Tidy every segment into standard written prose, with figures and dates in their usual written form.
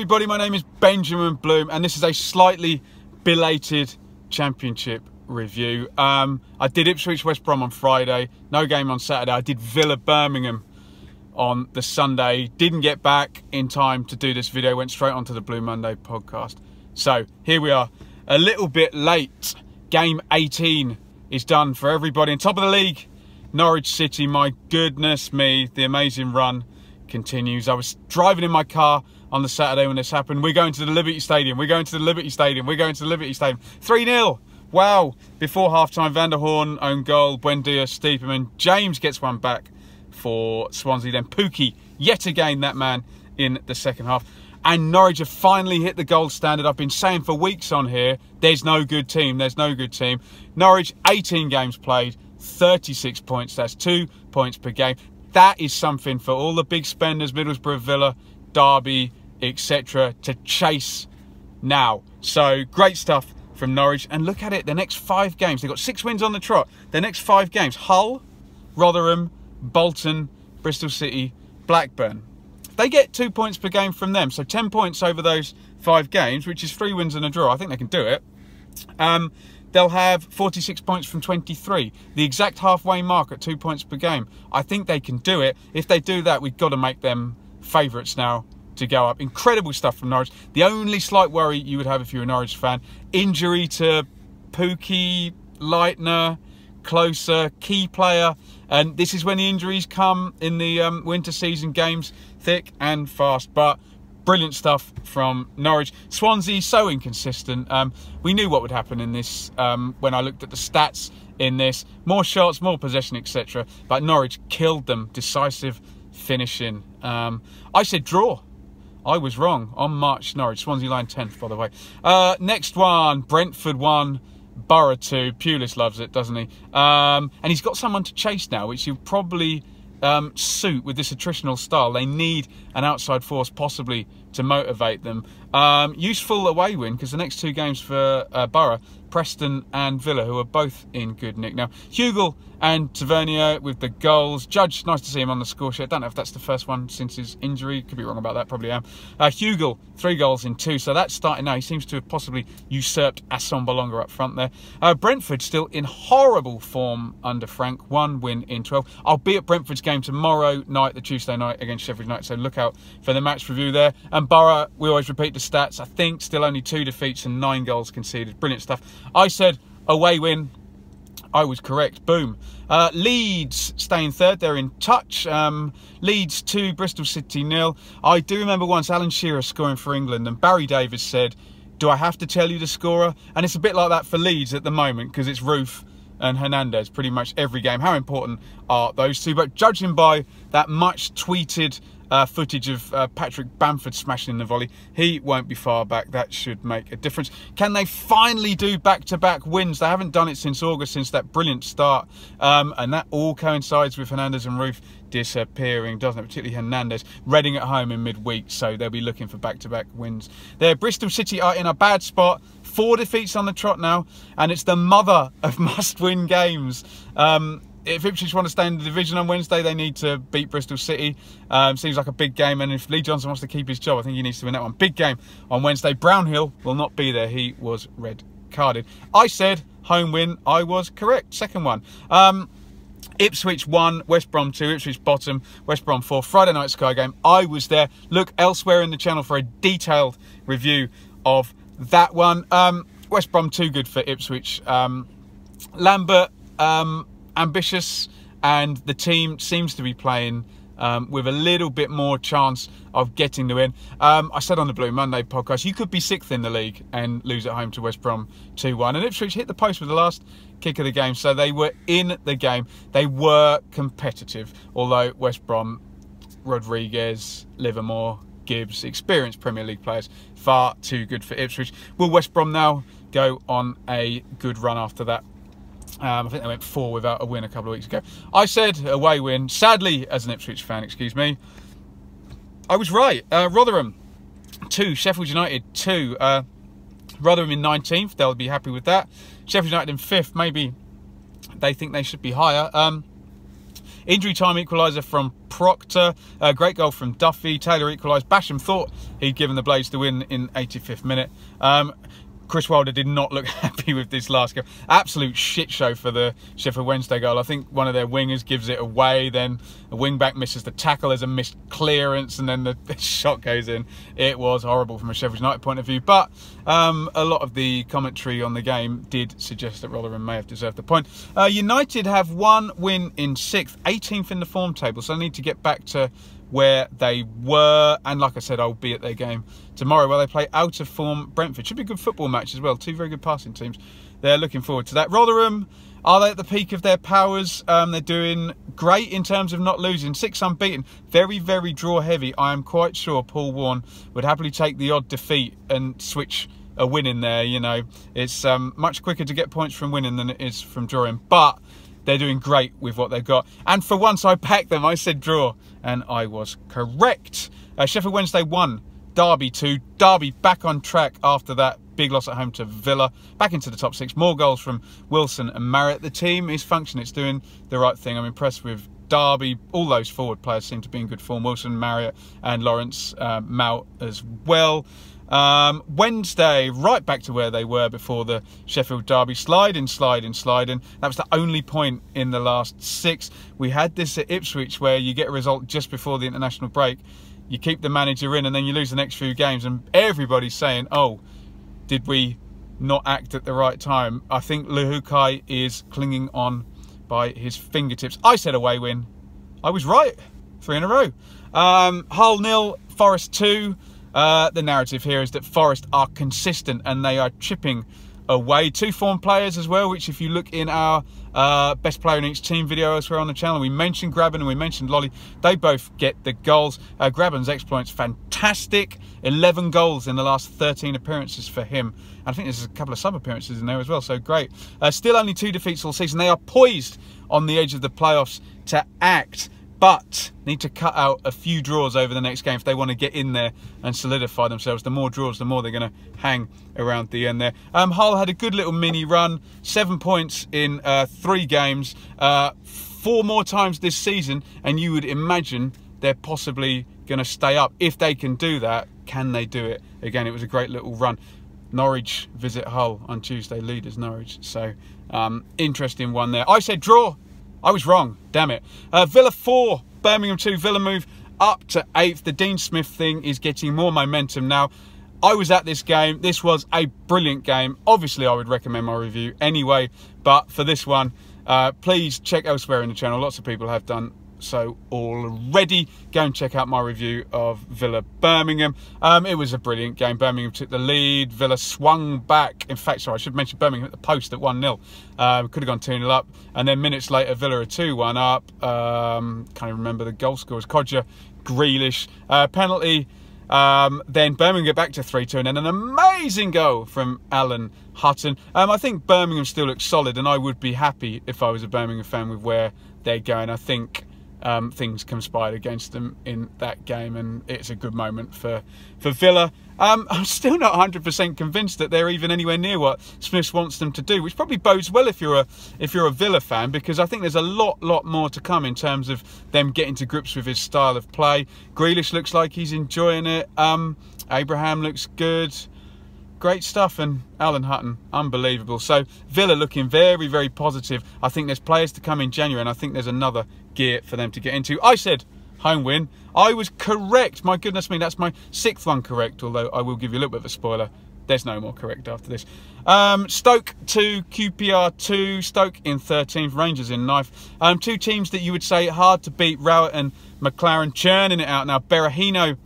everybody, my name is Benjamin Bloom and this is a slightly belated Championship review. I did Ipswich West Brom on Friday, no game on Saturday. I did Villa Birmingham on the Sunday, didn't get back in time to do this video, went straight onto the Blue Monday podcast. So here we are, a little bit late. Game 18 is done for everybody. On top of the league, Norwich City, my goodness me, the amazing run continues. I was driving in my car on the Saturday when this happened. We're going to the Liberty Stadium. We're going to the Liberty Stadium. We're going to the Liberty Stadium. 3-0. Wow. Before half-time, Van der Horn, own goal. Buendia, Stiepermann. James gets one back for Swansea. Then Pookie, yet again, that man in the second half. And Norwich have finally hit the gold standard. I've been saying for weeks on here, there's no good team. There's no good team. Norwich, 18 games played, 36 points. That's 2 points per game. That is something for all the big spenders, Middlesbrough, Villa, Derby, etc. to chase now. So great stuff from Norwich. And look at it, the next 5 games. They've got 6 wins on the trot. The next 5 games, Hull, Rotherham, Bolton, Bristol City, Blackburn. They get 2 points per game from them. So 10 points over those 5 games, which is 3 wins and a draw. I think they can do it. They'll have 46 points from 23. The exact halfway mark at 2 points per game. I think they can do it. If they do that, we've got to make them favourites now to go up. Incredible stuff from Norwich. The only slight worry you would have if you're a Norwich fan, injury to Pookie, Leitner, Closer, key player. And this is when the injuries come in the winter season games, thick and fast. But brilliant stuff from Norwich. Swansea, so inconsistent. We knew what would happen in this when I looked at the stats in this. More shots, more possession, etc. But Norwich killed them. Decisive finishing. I said draw. I was wrong. On March, Norwich. Swansea line 10th, by the way. Next one, Brentford 1. Borough 2. Pulis loves it, doesn't he? And he's got someone to chase now, which he'll probably suit with this attritional style. They need an outside force possibly to motivate them. Useful away win because the next 2 games for Borough, Preston and Villa, who are both in good nick. Now, Hugill and Tavernier with the goals. Judge, nice to see him on the score sheet. I don't know if that's the first one since his injury. Could be wrong about that, probably am. Hugill, 3 goals in 2. So that's starting now. He seems to have possibly usurped Asson Bolonga up front there. Brentford still in horrible form under Frank. 1 win in 12. I'll be at Brentford's game tomorrow night, the Tuesday night against Sheffield United. So look out for the match review there. And Borough, we always repeat the stats. I think still only 2 defeats and 9 goals conceded. Brilliant stuff. I said away win. I was correct. Boom. Leeds staying third. They're in touch. Leeds 2, Bristol City 0. I do remember once Alan Shearer scoring for England and Barry Davies said, do I have to tell you the scorer? And it's a bit like that for Leeds at the moment because it's Roof and Hernandez pretty much every game. How important are those two? But judging by that much tweeted footage of Patrick Bamford smashing the volley, he won't be far back. That should make a difference. Can they finally do back-to-back wins? They haven't done it since August, since that brilliant start. And that all coincides with Hernandez and Roof disappearing, doesn't it? Particularly Hernandez. Reading at home in midweek, so they'll be looking for back-to-back wins. There, Bristol City are in a bad spot. 4 defeats on the trot now, and it's the mother of must-win games. If Ipswich want to stay in the division on Wednesday, they need to beat Bristol City. Seems like a big game, and if Lee Johnson wants to keep his job, I think he needs to win that one. Big game on Wednesday. Brownhill will not be there. He was red carded. I said home win. I was correct. Second one. Ipswich 1, West Brom 2, Ipswich bottom, West Brom 4. Friday night Sky game. I was there. Look elsewhere in the channel for a detailed review of that one. West Brom too good for Ipswich. Lambert ambitious, and the team seems to be playing with a little bit more chance of getting the win. I said on the Blue Monday podcast, you could be 6th in the league and lose at home to West Brom 2-1. And Ipswich hit the post with the last kick of the game, so they were in the game. They were competitive, although West Brom, Rodriguez, Livermore, Gibbs, experienced Premier League players, far too good for Ipswich. Will West Brom now go on a good run after that? I think they went 4 without a win a couple of weeks ago. I said away win. Sadly, as an Ipswich fan, excuse me, I was right. Rotherham 2, Sheffield United 2. Rotherham in 19th. They'll be happy with that. Sheffield United in 5th. Maybe they think they should be higher. Injury time equaliser from Proctor. Great goal from Duffy. Taylor equalised. Basham thought he'd given the Blades the win in 85th minute. Chris Wilder did not look happy with this last goal. Absolute shit show for the Sheffield Wednesday goal. I think one of their wingers gives it away, then a wing back misses the tackle, there's a missed clearance, and then the shot goes in. It was horrible from a Sheffield United point of view, but a lot of the commentary on the game did suggest that Rotherham may have deserved the point. United have one win in 6th, 18th in the form table, so they need to get back to where they were, and like I said, I'll be at their game tomorrow where they play out of form Brentford. Should be a good football match as well. Two very good passing teams. They're looking forward to that. Rotherham, are they at the peak of their powers? They're doing great in terms of not losing. 6 unbeaten. Very, very draw heavy. I am quite sure Paul Warne would happily take the odd defeat and switch a win in there. You know, it's much quicker to get points from winning than it is from drawing. But they're doing great with what they've got. And for once I backed them. I said draw, and I was correct. Sheffield Wednesday 1, Derby 2. Derby back on track after that big loss at home to Villa. Back into the top 6. More goals from Wilson and Marriott. The team is functioning. It's doing the right thing. I'm impressed with Derby. All those forward players seem to be in good form. Wilson, Marriott and Lawrence Mount as well. Wednesday, right back to where they were before the Sheffield Derby. Sliding. That was the only point in the last 6. We had this at Ipswich where you get a result just before the international break. You keep the manager in and then you lose the next few games. And everybody's saying, oh, did we not act at the right time? I think Luhukai is clinging on by his fingertips. I said away win. I was right. 3 in a row. Hull 0, Forest 2. The narrative here is that Forest are consistent and they are chipping away. 2 form players as well, which if you look in our best player in each team video elsewhere on the channel, we mentioned Graben and we mentioned Lolly. They both get the goals. Graben's exploits fantastic. 11 goals in the last 13 appearances for him. And I think there's a couple of sub appearances in there as well, so great. Still only 2 defeats all season. They are poised on the edge of the playoffs to act, but need to cut out a few draws over the next game if they want to get in there and solidify themselves. The more draws, the more they're going to hang around the end there. Hull had a good little mini run. 7 points in 3 games. 4 more times this season, and you would imagine they're possibly going to stay up. If they can do that, can they do it? Again, it was a great little run. Norwich visit Hull on Tuesday. Leaders Norwich. So, interesting one there. I said draw. I was wrong, damn it. Villa 4, Birmingham 2. Villa move up to 8th. The Dean Smith thing is getting more momentum now. I was at this game. This was a brilliant game. Obviously, I would recommend my review anyway. But for this one, please check elsewhere in the channel. Lots of people have done so already. Go and check out my review of Villa Birmingham. It was a brilliant game. Birmingham took the lead. Villa swung back. In fact, sorry, I should mention Birmingham at the post at 1-0. Could have gone 2-0 up. And then minutes later, Villa are 2-1 up. Can't even remember the goal scorers. Codger, Grealish. Penalty. Then Birmingham get back to 3-2, and then an amazing goal from Alan Hutton. I think Birmingham still looks solid, and I would be happy if I was a Birmingham fan with where they're going. I think things conspired against them in that game, and it's a good moment for Villa. I'm still not 100% convinced that they're even anywhere near what Smith wants them to do, which probably bodes well if you're a Villa fan, because I think there's a lot more to come in terms of them getting to grips with his style of play. Grealish looks like he's enjoying it. Abraham looks good. Great stuff, and Alan Hutton, unbelievable. So Villa looking very, very positive. I think there's players to come in January, and I think there's another gear for them to get into. I said home win. I was correct. My goodness me, that's my 6th one correct, although I will give you a little bit of a spoiler. There's no more correct after this. Stoke 2, QPR 2. Stoke in 13th, Rangers in 9th. 2 teams that you would say hard to beat. Rowett and McLaren churning it out now. Berahino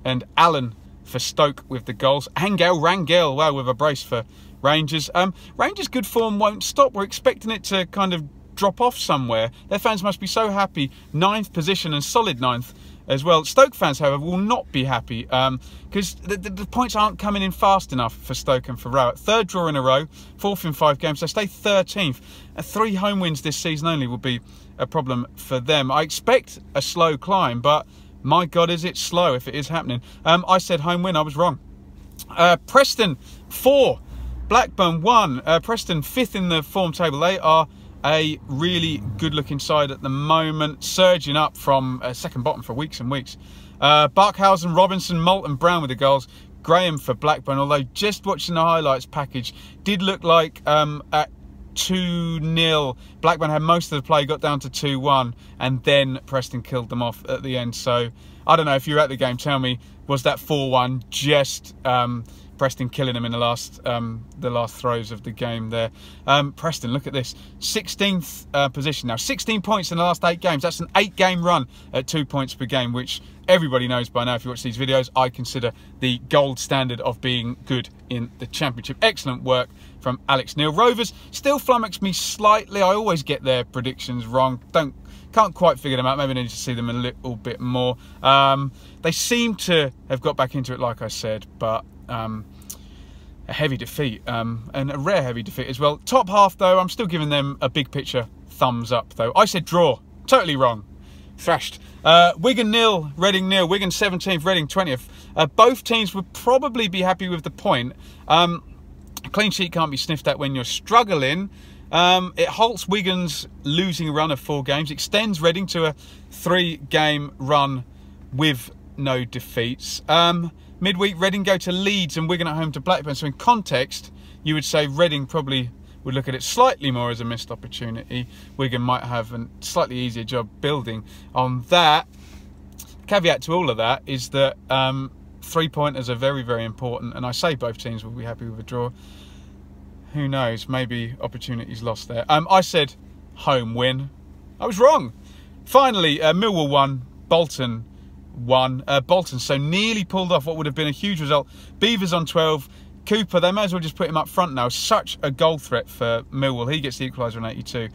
and Allen for Stoke with the goals. Rangel, wow, with a brace for Rangers. Rangers' good form won't stop. We're expecting it to kind of drop off somewhere. Their fans must be so happy. 9th position and solid 9th as well. Stoke fans, however, will not be happy because the points aren't coming in fast enough for Stoke and for Rowett. 3rd draw in a row, 4th in 5 games. They stay 13th. 3 home wins this season only will be a problem for them. I expect a slow climb, but my God, is it slow if it is happening. I said home win. I was wrong. Preston 4, Blackburn 1. Preston 5th in the form table. They are a really good looking side at the moment, surging up from second bottom for weeks and weeks. Barkhausen, Robinson, Moulton, Brown with the goals. Graham for Blackburn, although just watching the highlights package, did look like at 2-0, Blackburn had most of the play, got down to 2-1, and then Preston killed them off at the end. So I don't know, if you were at the game, tell me, was that 4-1 just Preston killing them in the last throws of the game there? Preston, look at this, 16th position now, 16 points in the last 8 games. That's an 8-game run at 2 points per game, which everybody knows by now if you watch these videos, I consider the gold standard of being good in the Championship. Excellent work from Alex Neil. Rovers still flummox me slightly. I always get their predictions wrong. Can't quite figure them out. Maybe I need to see them a little bit more. They seem to have got back into it, like I said, but a heavy defeat, and a rare heavy defeat as well. Top half, though, I'm still giving them a big picture thumbs up, though. I said draw. Totally wrong. Thrashed. Wigan 0, Reading 0. Wigan 17th, Reading 20th. Both teams would probably be happy with the point. A clean sheet can't be sniffed at when you're struggling. It halts Wigan's losing run of 4 games, extends Reading to a 3-game run with no defeats. Midweek, Reading go to Leeds and Wigan at home to Blackburn. So in context, you would say Reading probably would look at it slightly more as a missed opportunity. Wigan might have a slightly easier job building on that. Caveat to all of that is that 3-pointers are very, very important, and I say both teams will be happy with a draw. Who knows, maybe opportunities lost there. I said home win. I was wrong. Finally, Millwall 1, Bolton 1. Bolton so nearly pulled off what would have been a huge result. Beavers on 12. Cooper, they may as well just put him up front now. Such a goal threat for Millwall. He gets the equaliser on 82.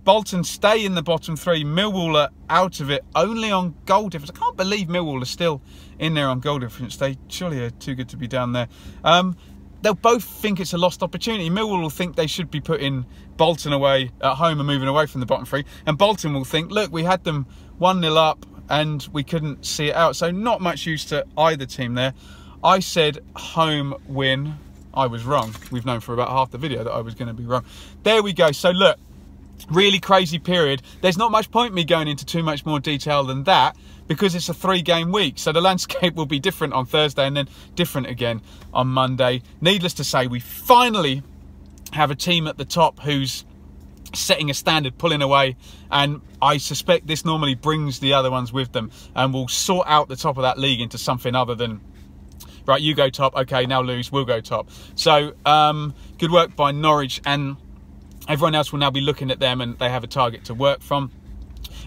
Bolton stay in the bottom 3. Millwall are out of it only on goal difference. I can't believe Millwall are still in there on goal difference. They surely are too good to be down there. They'll both think it's a lost opportunity. Millwall will think they should be putting Bolton away at home and moving away from the bottom 3. And Bolton will think, look, we had them 1-0 up and we couldn't see it out. So not much use to either team there. I said home win. I was wrong. We've known for about half the video that I was going to be wrong. There we go. So look, really crazy period. There's not much point me going into too much more detail than that because it's a 3-game week. So the landscape will be different on Thursday and then different again on Monday. Needless to say, we finally have a team at the top who's setting a standard, pulling away, and I suspect this normally brings the other ones with them and will sort out the top of that league into something other than, right, you go top, okay, now lose, we'll go top. So good work by Norwich, and everyone else will now be looking at them and they have a target to work from.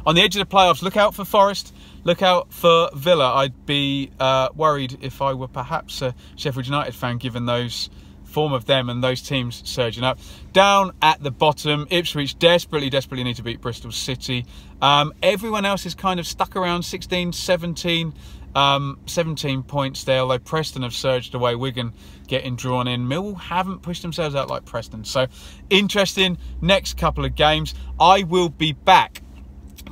On the edge of the playoffs, look out for Forest, look out for Villa. I'd be worried if I were perhaps a Sheffield United fan, given those form of them and those teams surging up. Down at the bottom, Ipswich desperately need to beat Bristol City. Everyone else is kind of stuck around 16, 17 points there, although Preston have surged away. Wigan getting drawn in. Millwall haven't pushed themselves out like Preston. So interesting next couple of games. I will be back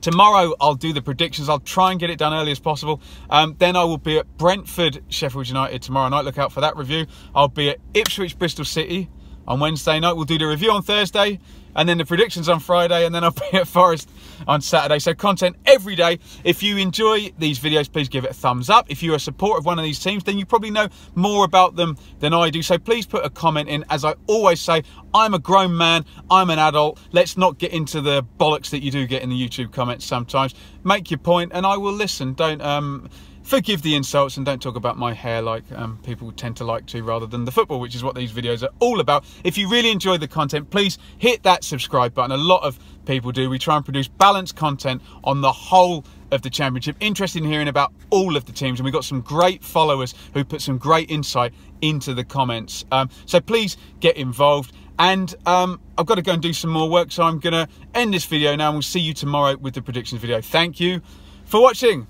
tomorrow. I'll do the predictions. I'll try and get it done early as possible. Then I will be at Brentford, Sheffield United tomorrow night. Look out for that review. I'll be at Ipswich, Bristol City on Wednesday night. We'll do the review on Thursday, and then the predictions on Friday, and then I'll be at Forest on Saturday. So content every day. If you enjoy these videos, please give it a thumbs up. If you're a supporter of one of these teams, then you probably know more about them than I do. So please put a comment in. As I always say, I'm a grown man, I'm an adult. Let's not get into the bollocks that you do get in the YouTube comments sometimes. Make your point and I will listen. Don't forgive the insults and don't talk about my hair like people tend to like to, rather than the football, which is what these videos are all about. If you really enjoy the content, please hit that subscribe button. A lot of people do. We try and produce balanced content on the whole of the Championship. Interested in hearing about all of the teams, and we've got some great followers who put some great insight into the comments. So please get involved. And I've got to go and do some more work, so I'm going to end this video now, and we'll see you tomorrow with the predictions video. Thank you for watching.